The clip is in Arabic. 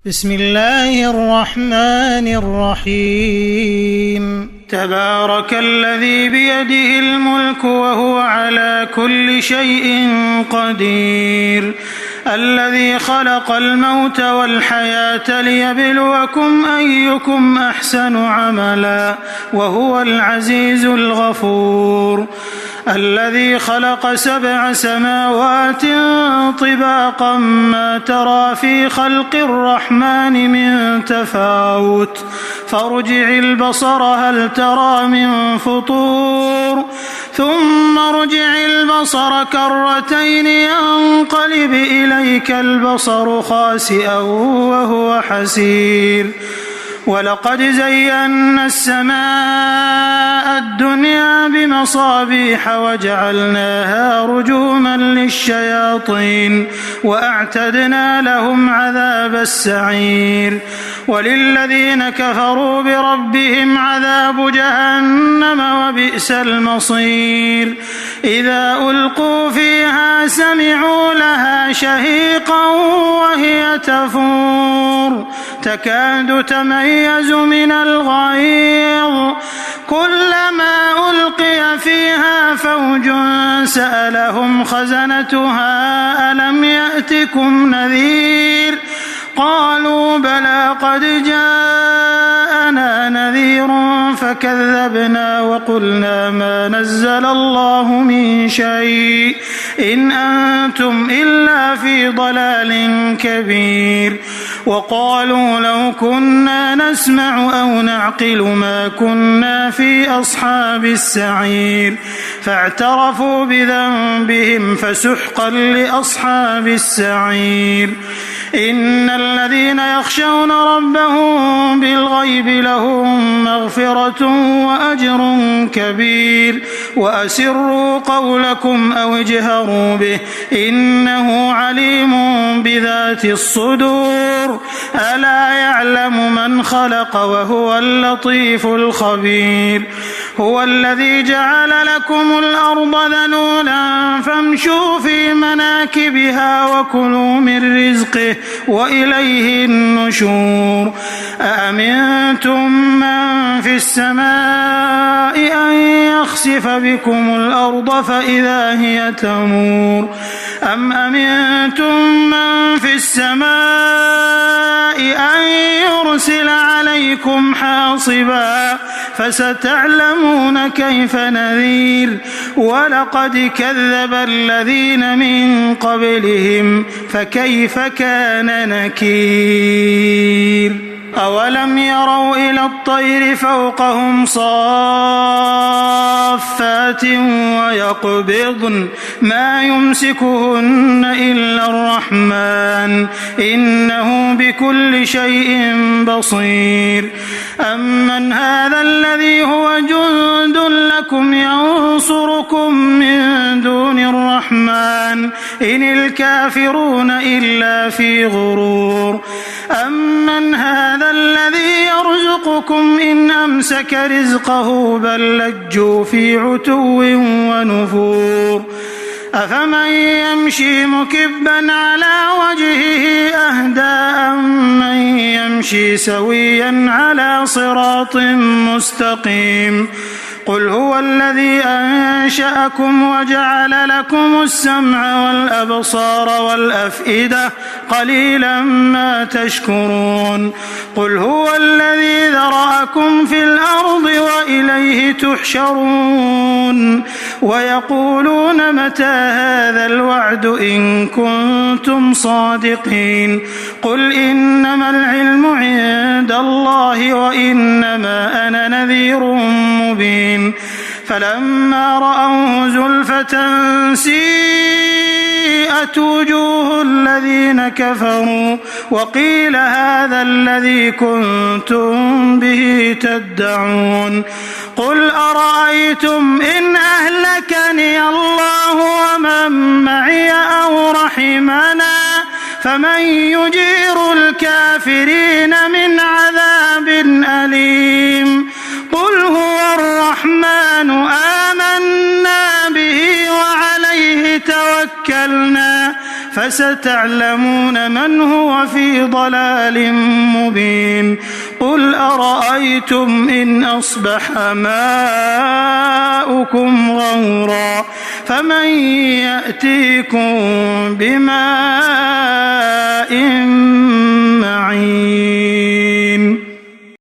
بسم الله الرحمن الرحيم تبارك الذي بيده الملك وهو على كل شيء قدير الذي خلق الموت والحياة ليبلوكم أيكم أحسن عملا وهو العزيز الغفور الذي خلق 7 سماوات طباقا ما ترى في خلق الرحمن من تفاوت فارجع البصر هل ترى من فطور ثم ارجع البصر كرتين ينقلب إليك البصر خاسئا وهو حسير ولقد زينا السماء الدنيا بمصابيح وجعلناها رجوما للشياطين وأعتدنا لهم عذاب السعير وللذين كفروا بربهم عذاب جهنم وبئس المصير إذا ألقوا فيها سمعوا لها شهيقا وهي تفور تكاد تميز من الغيظ كلما ألقي فيها فوج سألهم خزنتها ألم يأتكم نذير قالوا بلى قد جاءنا نذير فكذبنا وقلنا ما نزل الله من شيء إن أنتم إلا في ضلال كبير وقالوا لو كنا نسمع أو نعقل ما كنا في أصحاب السعير فاعترفوا بذنبهم فسحقا لأصحاب السعير إن الذين يخشون ربهم بالغيب لهم مغفرة وأجر كبير وأسروا قولكم أو اجهروا به إنه عليم بذات الصدور ألا يعلم من خلق وهو اللطيف الخبير هو الذي جعل لكم الأرض ذلولا فامشوا في مناكبها وكلوا من رزقه وإليه النشور أأمنتم من في السماء أن يخسف بكم الأرض فإذا هي تمور أم أمنتم من في السماء أن يرسل عليكم حاصبا فستعلمون كيف نذير ولقد كذب الذين من قبلهم فكيف كان نكير أولم يروا إلى الطير فوقهم صافات ويقبضن ما يمسكهن إلا الرحمن إنه بكل شيء بصير أمن هذا الذي هو جند لكم ينصركم من دون الرحمن إن الكافرون إلا في غرور أمن هذا الذي يرزقكم إن أمسك رزقه بل لجوا في عتو ونفور أفمن يمشي مكبا على وجهه أهدى أمن يمشي سويا على صراط مستقيم قل هو الذي أنشأكم وجعل لكم السمع والأبصار والأفئدة قليلا ما تشكرون قل هو الذي ذرأكم في الأرض وإليه تحشرون ويقولون متى هذا الوعد إن كنتم صادقين قل إنما العلم عند الله وإنما أنا نذير مبين فلما رأوه زلفة سيئت وجوه الذين كفروا وقيل هذا الذي كنتم به تدعون قل أرأيتم إن أهلكني الله ومن معي أو رحمنا فمن يجير الكافرين من عذاب أليم قل هو الرحمن آمنا به وعليه توكلنا فستعلمون من هو في ضلال مبين قل أرأيتم إن أصبح ماؤكم غورا فمن يأتيكم بماء